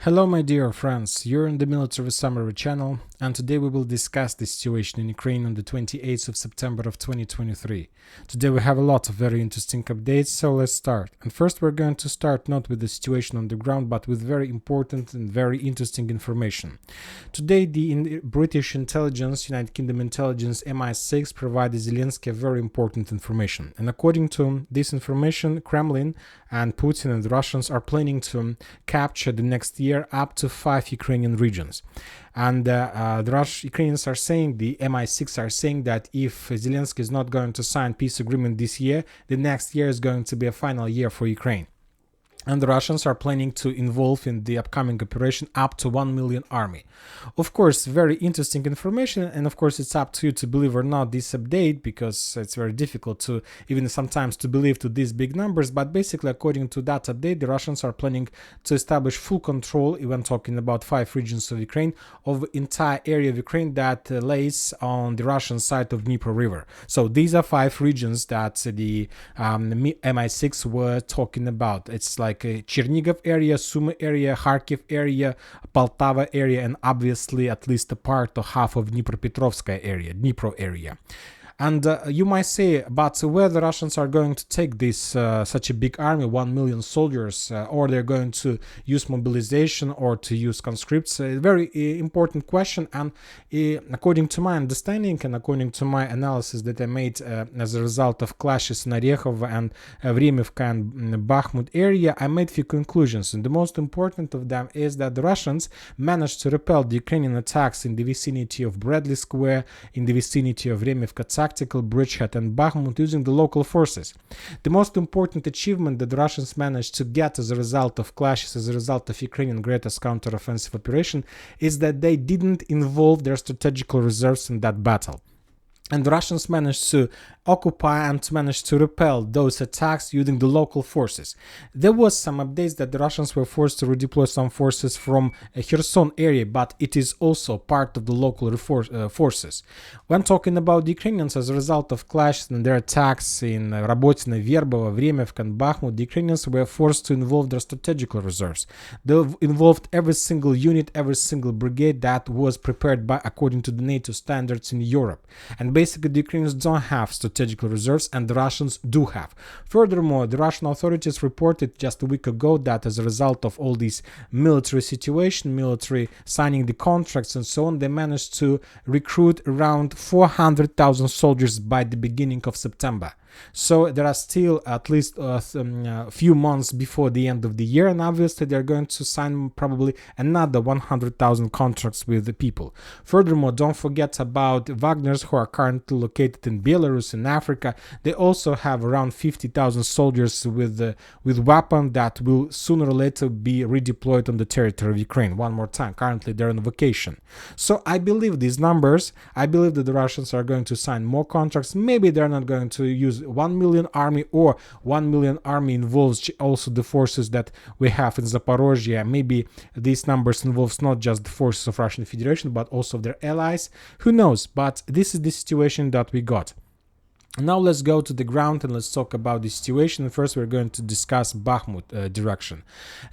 Hello my dear friends, you're in the Military Summary channel, and today we will discuss the situation in Ukraine on the 28th of September of 2023. Today we have a lot of very interesting updates, so let's start. And first we're going to start not with the situation on the ground, but with very important and very interesting information. Today the British intelligence, United Kingdom intelligence MI-6 provided Zelensky very important information. And according to this information, Kremlin and Putin and the Russians are planning to capture the next year up to 5 Ukrainian regions. And the Ukrainians are saying, the MI6 are saying that if Zelensky is not going to sign peace agreement this year, the next year is going to be a final year for Ukraine. And the Russians are planning to involve in the upcoming operation up to 1 million army. Of course, very interesting information, and of course it's up to you to believe or not this update, because it's very difficult to even sometimes to believe to these big numbers. But basically, according to that update, the Russians are planning to establish full control, even talking about 5 regions of Ukraine, of entire area of Ukraine that lays on the Russian side of Dnipro River. So these are 5 regions that the MI6 were talking about. It's like Chernigov area, Sumy area, Kharkiv area, Poltava area, and obviously at least a part or half of Dnipropetrovskaya area, Dnipro area. And you might say, but where the Russians are going to take this such a big army, 1 million soldiers, or they're going to use mobilization or to use conscripts? A very important question. And according to my understanding and according to my analysis that I made as a result of clashes in Orekhov and Vremivka and Bakhmut area, I made few conclusions. And the most important of them is that the Russians managed to repel the Ukrainian attacks in the vicinity of Bradley Square, in the vicinity of Vremivka, tactical bridgehead and Bakhmut using the local forces. The most important achievement that the Russians managed to get as a result of clashes, as a result of Ukrainian greatest counter-offensive operation, is that they didn't involve their strategical reserves in that battle. And the Russians managed to occupy and managed to repel those attacks using the local forces. There was some updates that the Russians were forced to redeploy some forces from Kherson area, but it is also part of the local forces. When talking about the Ukrainians, as a result of clashes and their attacks in Rabotino, Verbovo, Vremivka and Bakhmut, the Ukrainians were forced to involve their strategical reserves. They involved every single unit, every single brigade that was prepared by according to the NATO standards in Europe. And basically the Ukrainians don't have strategical reserves, and the Russians do have. Furthermore, the Russian authorities reported just a week ago that as a result of all this military situation, military signing the contracts and so on, they managed to recruit around 400,000 soldiers by the beginning of September. So there are still at least a few months before the end of the year, and obviously they're going to sign probably another 100,000 contracts with the people. Furthermore, don't forget about Wagners, who are currently located in Belarus, in Africa. They also have around 50,000 soldiers with weapons that will sooner or later be redeployed on the territory of Ukraine. One more time, currently they're on vacation. So I believe these numbers. I believe that the Russians are going to sign more contracts. Maybe they're not going to use 1 million army, or 1 million army involves also the forces that we have in Zaporozhye. Maybe these numbers involves not just the forces of Russian Federation, but also their allies. Who knows? But this is the situation that we got. Now let's go to the ground and let's talk about the situation. First, we're going to discuss Bakhmut direction.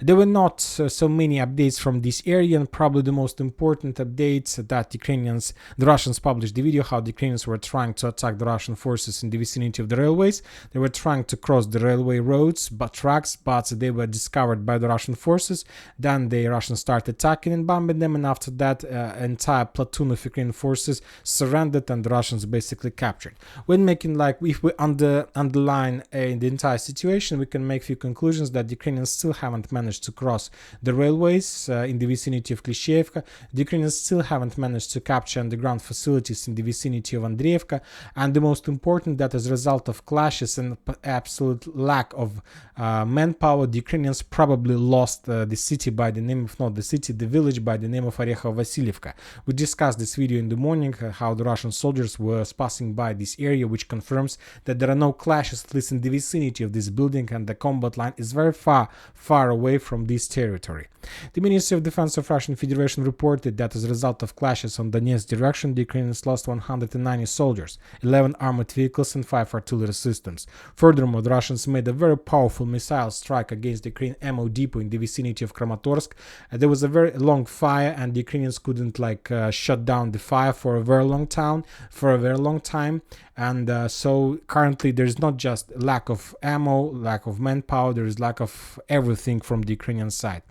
There were not so many updates from this area, and probably the most important updates that the Russians published the video how the Ukrainians were trying to attack the Russian forces in the vicinity of the railways. They were trying to cross the railway roads, tracks, but they were discovered by the Russian forces. Then the Russians started attacking and bombing them, and after that, entire platoon of Ukrainian forces surrendered, and the Russians basically captured. When making if we underline the entire situation, we can make few conclusions that the Ukrainians still haven't managed to cross the railways in the vicinity of Klishchiivka. The Ukrainians still haven't managed to capture underground facilities in the vicinity of Andreevka, and the most important, that as a result of clashes and absolute lack of manpower, the Ukrainians probably lost the city by the name of, not the city, the village by the name of Orekhovo-Vasilievka. We discussed this video in the morning, how the Russian soldiers were passing by this area, which confirms that there are no clashes, at least in the vicinity of this building, and the combat line is very far away from this territory. The Ministry of Defense of Russian Federation reported that as a result of clashes on Donetsk direction, the Ukrainians lost 190 soldiers, 11 armored vehicles and 5 artillery systems. Furthermore, the Russians made a very powerful missile strike against the Ukrainian ammo depot in the vicinity of Kramatorsk. There was a very long fire, and the Ukrainians couldn't shut down the fire for a very long time. And so currently there is not just lack of ammo, lack of manpower, there is lack of everything from the Ukrainian side.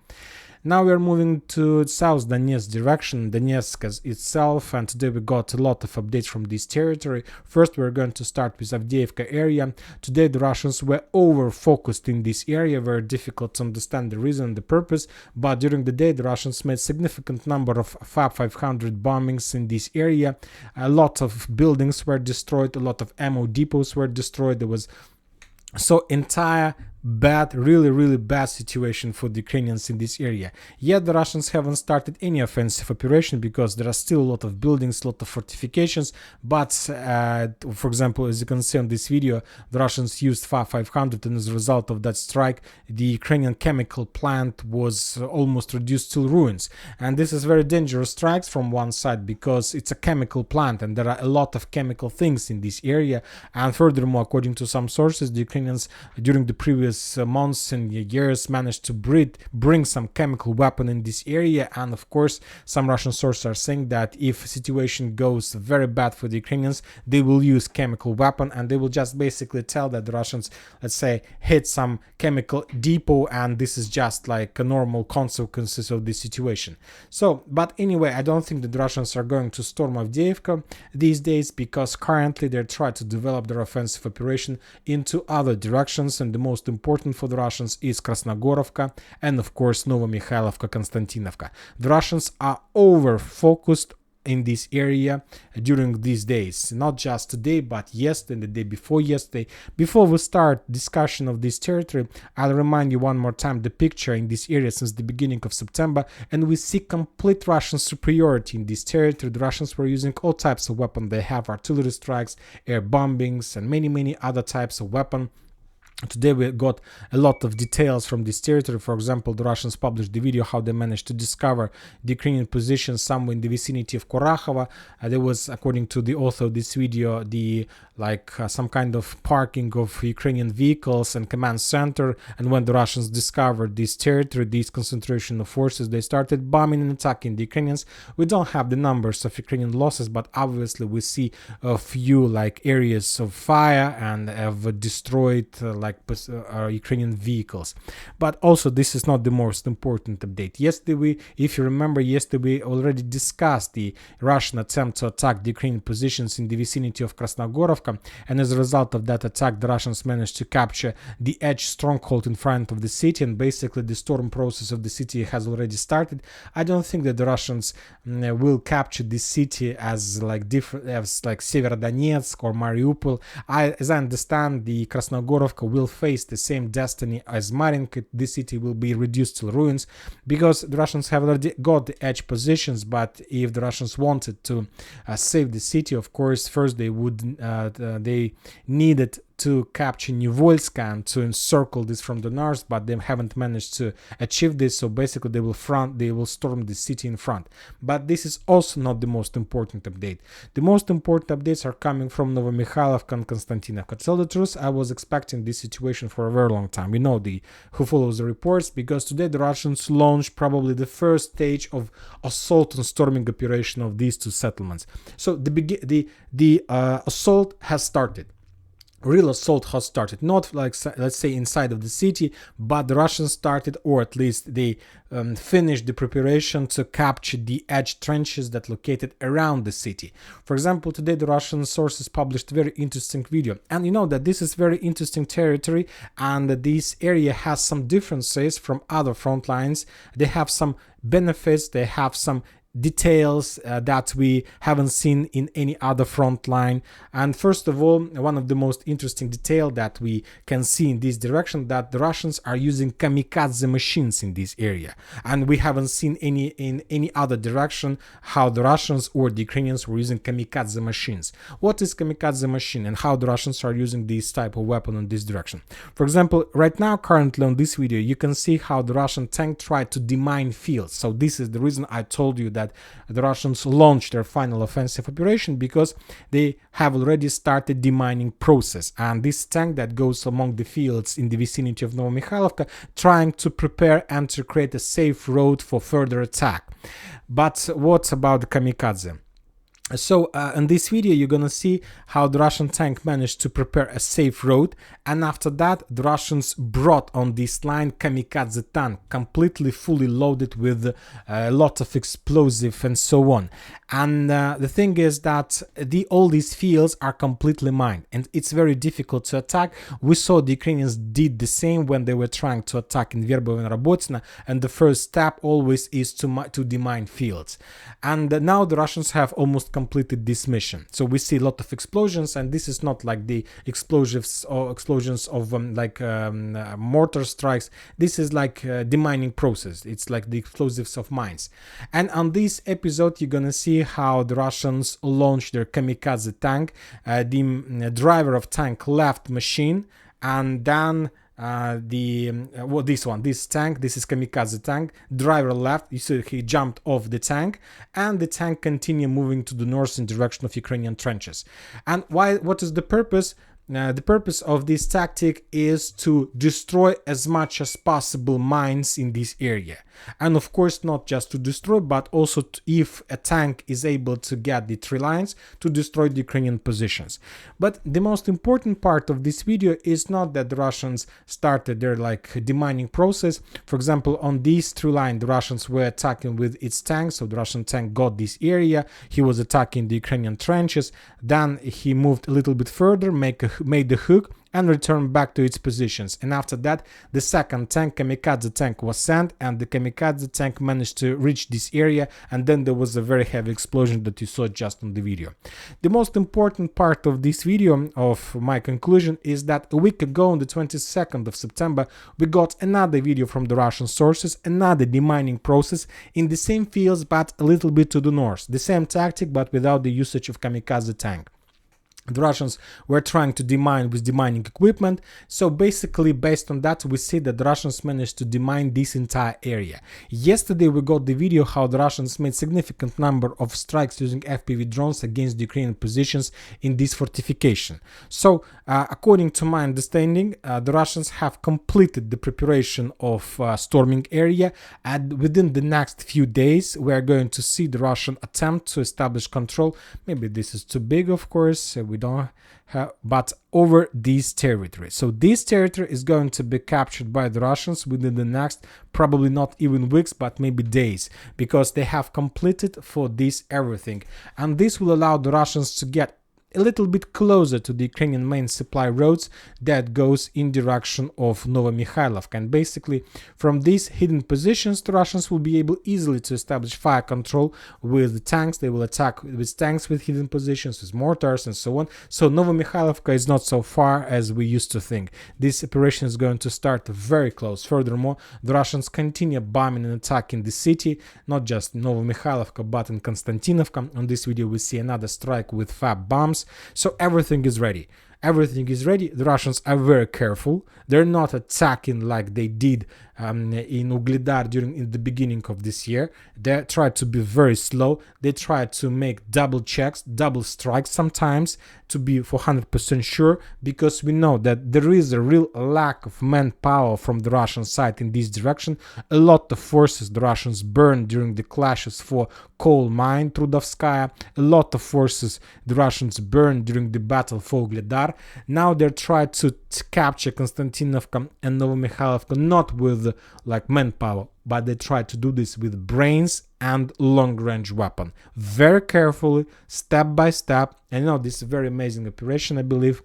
Now we are moving to South Donetsk direction, Donetsk itself, and today we got a lot of updates from this territory. First, we're going to start with Avdiivka area. Today the Russians were over-focused in this area, very difficult to understand the reason and the purpose, but during the day the Russians made significant number of FAB 500 bombings in this area. A lot of buildings were destroyed, a lot of ammo depots were destroyed. There was entire really bad situation for the Ukrainians in this area. Yet the Russians haven't started any offensive operation because there are still a lot of buildings, a lot of fortifications. But for example, as you can see on this video, the Russians used FAB 500, and as a result of that strike, the Ukrainian chemical plant was almost reduced to ruins. And this is very dangerous strikes from one side because it's a chemical plant and there are a lot of chemical things in this area. And furthermore, according to some sources, the Ukrainians during the previous months and years managed to bring some chemical weapon in this area. And of course, some Russian sources are saying that if situation goes very bad for the Ukrainians, they will use chemical weapon, and they will just basically tell that the Russians, let's say, hit some chemical depot, and this is just like a normal consequences of this situation. So, but anyway, I don't think that the Russians are going to storm Avdiivka these days, because currently they're trying to develop their offensive operation into other directions, and the most important for the Russians is Krasnogorovka and of course Novomikhailivka, Konstantinovka. The Russians are over-focused in this area during these days, not just today but yesterday and the day before yesterday. Before we start discussion of this territory, I'll remind you one more time the picture in this area since the beginning of September, and we see complete Russian superiority in this territory. The Russians were using all types of weapons. They have artillery strikes, air bombings, and many other types of weapons. Today we got a lot of details from this territory. For example, the Russians published the video how they managed to discover the Ukrainian position somewhere in the vicinity of Korakhova. There was, according to the author of this video, some kind of parking of Ukrainian vehicles and command center. And when the Russians discovered this territory, this concentration of forces, they started bombing and attacking the Ukrainians. We don't have the numbers of Ukrainian losses, but obviously we see a few areas of fire and have destroyed Ukrainian vehicles. But also this is not the most important update. Yesterday, if you remember, we already discussed the Russian attempt to attack the Ukrainian positions in the vicinity of Krasnogorovka, and as a result of that attack, the Russians managed to capture the edge stronghold in front of the city, and basically the storm process of the city has already started. I don't think that the Russians will capture this city as Severodonetsk or Mariupol. As I understand, the Krasnogorovka will face the same destiny as Marinka. This city will be reduced to ruins because the Russians have already got the edge positions. But if the Russians wanted to save the city, of course, first they needed to capture Nivolsk and to encircle this from the north, but they haven't managed to achieve this. So basically they will storm the city in front. But this is also not the most important update. The most important updates are coming from Novomikhailivka and Konstantinovka. To tell the truth, I was expecting this situation for a very long time. We know who follows the reports, because today the Russians launched probably the first stage of assault and storming operation of these two settlements. So the assault has started. Real assault has started, not let's say inside of the city, but the Russians started, or at least they finished the preparation to capture the edge trenches that located around the city. For example, today the Russian sources published a very interesting video, and you know that this is very interesting territory, and that this area has some differences from other front lines. They have some benefits, they have some details that we haven't seen in any other front line. And first of all, one of the most interesting detail that we can see in this direction, that the Russians are using kamikaze machines in this area, and we haven't seen any in any other direction how the Russians or the Ukrainians were using kamikaze machines. What is kamikaze machine and how the Russians are using this type of weapon in this direction? For example, right now, currently on this video, you can see how the Russian tank tried to demine fields. So this is the reason I told you that the Russians launched their final offensive operation, because they have already started demining process. And this tank that goes among the fields in the vicinity of Novomikhailivka, trying to prepare and to create a safe road for further attack. But what about the kamikaze? So in this video, you're gonna see how the Russian tank managed to prepare a safe road, and after that the Russians brought on this line kamikaze tank, completely fully loaded with a lot of explosive and so on. And the thing is that all these fields are completely mined, and it's very difficult to attack. We saw the Ukrainians did the same when they were trying to attack in Verbovo and Robotina, and the first step always is to demine fields. And now the Russians have almost completed this mission. So we see a lot of explosions, and this is not like the explosions of mortar strikes. This is like demining process. It's like the explosives of mines. And on this episode, you're gonna see how the Russians launched their kamikaze tank. The driver of tank left machine, and then this tank, this is kamikaze tank, driver left, you see he jumped off the tank, and the tank continued moving to the north in direction of Ukrainian trenches. And what is the purpose? The purpose of this tactic is to destroy as much as possible mines in this area. And of course, not just to destroy, but also if a tank is able to get the tree lines, to destroy the Ukrainian positions. But the most important part of this video is not that the Russians started their demining process. For example, on this tree line, the Russians were attacking with its tanks. So the Russian tank got this area. He was attacking the Ukrainian trenches. Then he moved a little bit further, made the hook, and returned back to its positions. And after that, the second tank, kamikaze tank, was sent, and the kamikaze tank managed to reach this area, and then there was a very heavy explosion that you saw just on the video. The most important part of this video, of my conclusion, is that a week ago, on the 22nd of September, we got another video from the Russian sources, another demining process in the same fields but a little bit to the north. The same tactic but without the usage of kamikaze tank. The Russians were trying to demine with demining equipment. So basically, based on that, we see that the Russians managed to demine this entire area. Yesterday we got the video how the Russians made significant number of strikes using FPV drones against the Ukrainian positions in this fortification. So according to my understanding, the Russians have completed the preparation of storming area, and within the next few days we are going to see the Russian attempt to establish control. Maybe this is too big, of course, we don't have, but over this territory. So this territory is going to be captured by the Russians within the next, probably not even weeks, but maybe days, because they have completed for this everything. And this will allow the Russians to get a little bit closer to the Ukrainian main supply roads that goes in direction of Novomikhailivka. And basically, from these hidden positions, the Russians will be able easily to establish fire control with tanks. They will attack with tanks with hidden positions, with mortars and so on. So Novomikhailivka is not so far as we used to think. This operation is going to start very close. Furthermore, the Russians continue bombing and attacking the city, not just Novomikhailivka, but in Konstantinovka. On this video, we see another strike with FAB bombs. So everything is ready. Everything is ready. The Russians are very careful. They're not attacking like they did in Ugledar in the beginning of this year. They try to be very slow. They try to make double checks, double strikes sometimes to be for 100% sure, because we know that there is a real lack of manpower from the Russian side in this direction. A lot of forces the Russians burned during the clashes for coal mine Trudovskaya. A lot of forces the Russians burned during the battle for Ugledar. Now they're trying to capture Konstantinovka and Novomikhailivka not with manpower, but they try to do this with brains and long-range weapon. Very carefully, step by step. And this is a very amazing operation, I believe.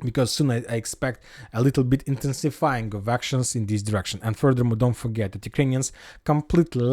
because soon I expect a little bit intensifying of actions in this direction. And furthermore, don't forget that Ukrainians completely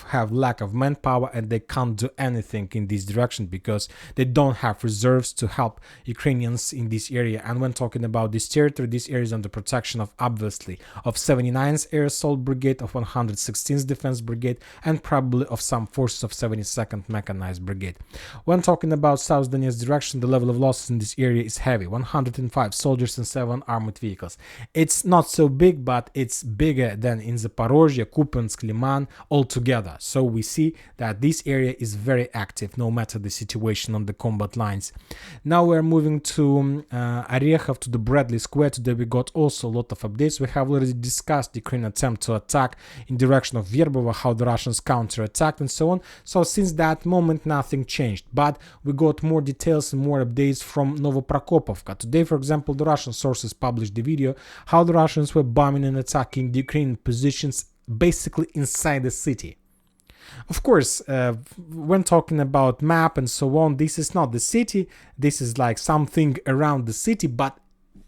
have lack of manpower, and they can't do anything in this direction because they don't have reserves to help Ukrainians in this area. And when talking about this territory, this area is under protection of, obviously, of 79th Air Assault Brigade, of 116th Defense Brigade, and probably of some forces of 72nd Mechanized Brigade. When talking about South Donetsk direction, the level of losses in this area is heavy: 105 soldiers and 7 armored vehicles. It's not so big, but it's bigger than in Zaporozhye, Kupiansk, Liman altogether. So we see that this area is very active, no matter the situation on the combat lines. Now we're moving to Orekhov, to the Bradley Square. Today we got also a lot of updates. We have already discussed the Ukraine attempt to attack in direction of Verbovo, how the Russians counterattacked and so on. So since that moment nothing changed, but we got more details and more updates from Novoprokopovka. Today, for example, the Russian sources published the video how the Russians were bombing and attacking the Ukrainian positions basically inside the city. Of course, when talking about map and so on, this is not the city. This is like something around the city. But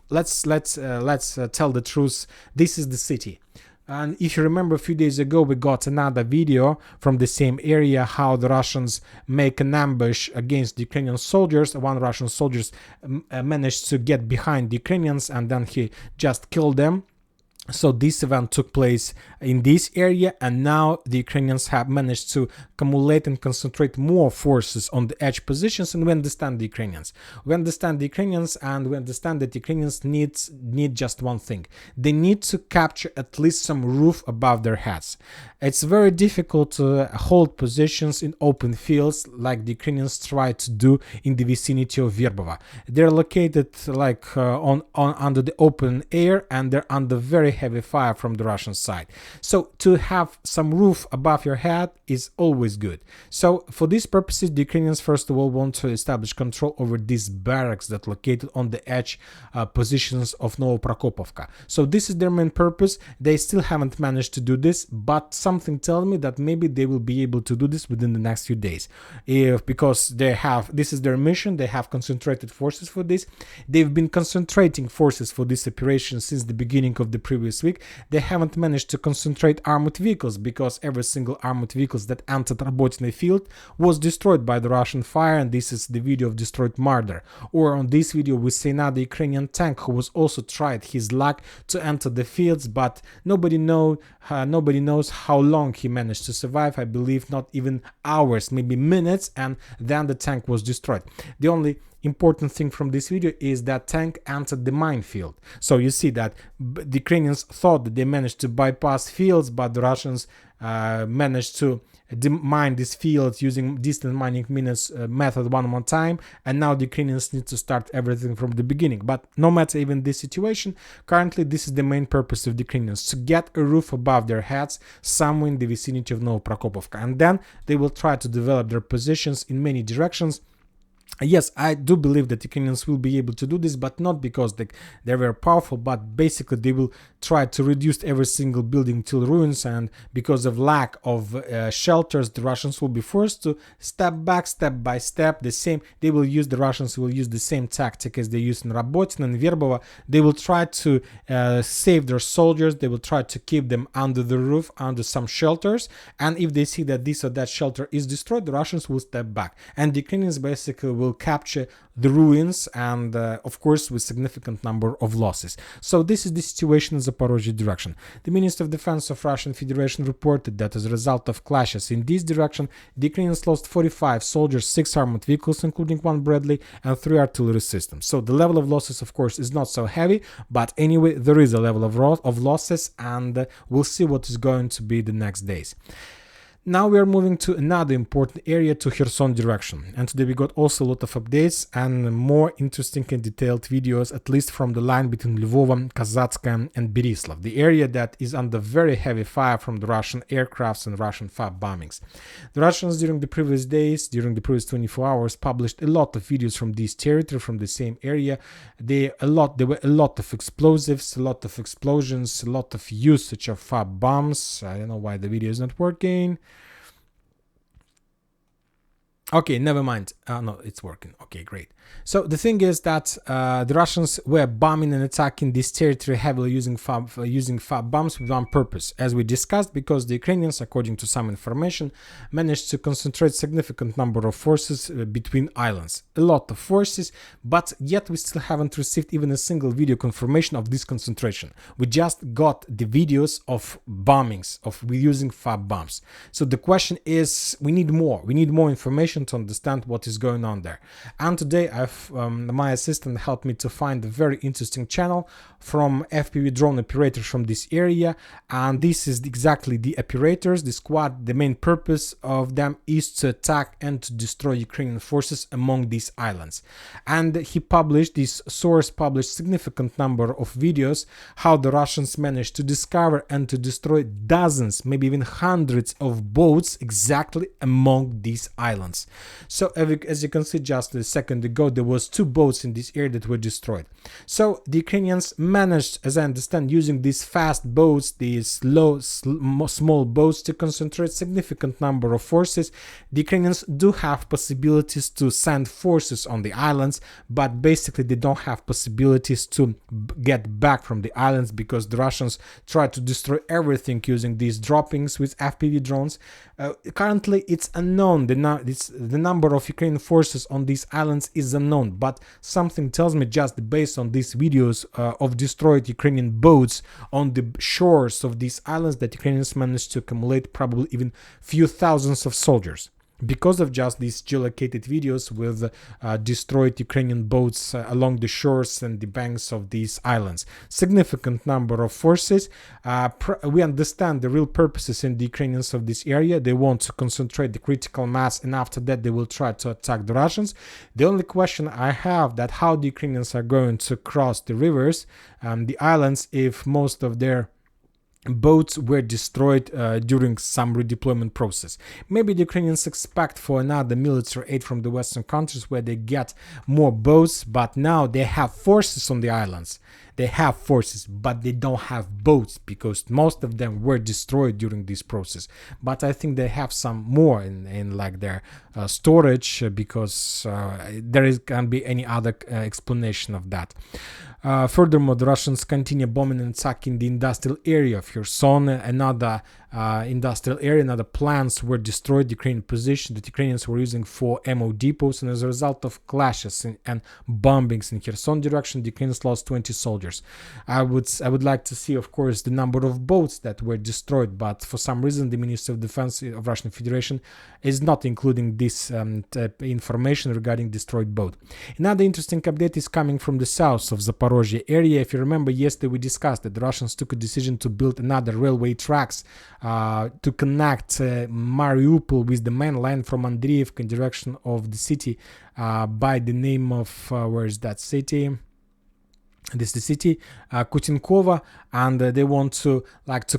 let's tell the truth. This is the city. And if you remember, a few days ago we got another video from the same area how the Russians make an ambush against the Ukrainian soldiers. One Russian soldier managed to get behind the Ukrainians and then he just killed them. So this event took place in this area, and now the Ukrainians have managed to accumulate and concentrate more forces on the edge positions. And we understand the Ukrainians. We understand the Ukrainians, and we understand that the Ukrainians need just one thing. They need to capture at least some roof above their heads. It's very difficult to hold positions in open fields like the Ukrainians try to do in the vicinity of Verbovo. They're located like under the open air, and they're under very heavy fire from the Russian side. So to have some roof above your head is always good. So for these purposes, the Ukrainians first of all want to establish control over these barracks that located on the edge positions of Novoprokopovka. So this is their main purpose. They still haven't managed to do this, but something tells me that maybe they will be able to do this within the next few days, because this is their mission. They have concentrated forces for this. They've been concentrating forces for this operation since the beginning of the previous week. They haven't managed to concentrate armored vehicles because every single armored vehicles that entered Rabotino field was destroyed by the Russian fire, and this is the video of destroyed Marder. Or on this video we see another Ukrainian tank who was also tried his luck to enter the fields, but nobody knows how long he managed to survive. I believe not even hours, maybe minutes, and then the tank was destroyed. The only important thing from this video is that tank entered the minefield. So you see that the Ukrainians thought that they managed to bypass fields, but the Russians managed to mine these fields using distant mining method one more time, and now the Ukrainians need to start everything from the beginning. But no matter even this situation, currently this is the main purpose of the Ukrainians: to get a roof above their heads somewhere in the vicinity of Novoprokopovka, and then they will try to develop their positions in many directions. Yes, I do believe that Ukrainians will be able to do this, but not because they're very powerful, but basically they will try to reduce every single building till ruins, and because of lack of shelters, the Russians will be forced to step back step by step. The Russians will use the same tactic as they used in Rabotino and Verbovo. They will try to save their soldiers. They will try to keep them under the roof, under some shelters, and if they see that this or that shelter is destroyed, the Russians will step back, and the Ukrainians basically will capture the ruins, and of course with significant number of losses. So this is the situation in Zaporozhye direction. The Minister of Defense of Russian Federation reported that as a result of clashes in this direction, the Ukrainians lost 45 soldiers, 6 armored vehicles including 1 Bradley, and 3 artillery systems. So the level of losses of course is not so heavy, but anyway there is a level of losses, and we'll see what is going to be the next days. Now we are moving to another important area, to Kherson direction, and today we got also a lot of updates and more interesting and detailed videos, at least from the line between Lvov, Kazatska and Berislav, the area that is under very heavy fire from the Russian aircrafts and Russian FAB bombings. The Russians during the previous days, during the previous 24 hours, published a lot of videos from this territory, from the same area. There were a lot of explosives, a lot of explosions, a lot of usage of FAB bombs. I don't know why the video is not working. Okay, never mind. No, it's working. Okay, great. So the thing is that the Russians were bombing and attacking this territory heavily using fab bombs with one purpose, as we discussed, because the Ukrainians, according to some information, managed to concentrate significant number of forces between islands. A lot of forces, but yet we still haven't received even a single video confirmation of this concentration. We just got the videos of bombings, of using fab bombs. So the question is, we need more. We need more information to understand what is going on there. And today my assistant helped me to find a very interesting channel from FPV drone operators from this area, and this is exactly the operators, the squad. The main purpose of them is to attack and to destroy Ukrainian forces among these islands. And this source published significant number of videos how the Russians managed to discover and to destroy dozens, maybe even hundreds of boats exactly among these islands. So as you can see, just a second ago there was 2 boats in this area that were destroyed. So the Ukrainians managed, as I understand, using these fast boats, these small boats, to concentrate significant number of forces. The Ukrainians do have possibilities to send forces on the islands, but basically they don't have possibilities to get back from the islands, because the Russians try to destroy everything using these droppings with FPV drones. Currently it's unknown, the number of Ukrainian forces on these islands is unknown, but something tells me, just based on these videos of destroyed Ukrainian boats on the shores of these islands, that Ukrainians managed to accumulate probably even few thousands of soldiers, because of just these geolocated videos with destroyed Ukrainian boats along the shores and the banks of these islands. Significant number of forces. We understand the real purposes in the Ukrainians of this area. They want to concentrate the critical mass, and after that they will try to attack the Russians. The only question I have, that how the Ukrainians are going to cross the rivers, the islands, if most of their boats were destroyed during some redeployment process. Maybe the Ukrainians expect for another military aid from the Western countries, where they get more boats, but now they have forces on the islands. They have forces, but they don't have boats, because most of them were destroyed during this process. But I think they have some more in like their storage, because can't be any other explanation of that. Furthermore, the Russians continue bombing and attacking the industrial area of Kherson. Another industrial area, another plants were destroyed. The Ukrainian position that Ukrainians were using for ammo depots, and as a result of clashes and bombings in Kherson direction, the Ukrainians lost 20 soldiers. I would like to see, of course, the number of boats that were destroyed, but for some reason the Ministry of Defense of Russian Federation is not including this information regarding destroyed boat. Another interesting update is coming from the south of Zaporozhye area. If you remember, yesterday we discussed that the Russians took a decision to build another railway tracks to connect Mariupol with the main line from Andriivka in direction of the city by the name of, where is that city? This is the city Kutinkova, and they want to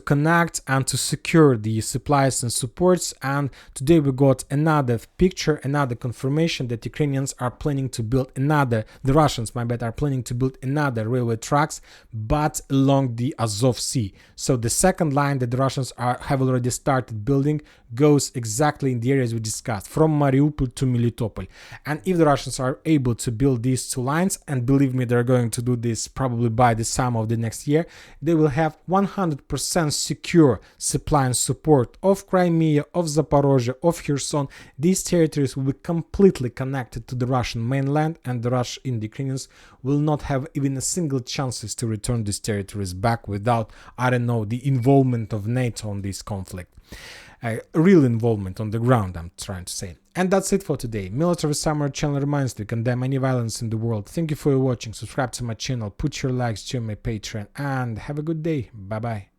connect and to secure the supplies and supports. And today we got another picture, another confirmation that Ukrainians are planning to build the Russians, my bad, are planning to build another railway tracks, but along the Azov Sea. So the second line that the Russians have already started building goes exactly in the areas we discussed, from Mariupol to Melitopol. And if the Russians are able to build these 2 lines, and believe me, they're going to do this probably by the summer of the next year, they will have 100% secure supply and support of Crimea, of Zaporozhye, of Kherson. These territories will be completely connected to the Russian mainland, and the Ukrainians will not have even a single chances to return these territories back without, I don't know, the involvement of NATO on this conflict. Real involvement on the ground, I'm trying to say. And that's it for today. Military Summer channel reminds you to condemn any violence in the world. Thank you for watching. Subscribe to my channel, put your likes, join my Patreon, and have a good day. Bye bye.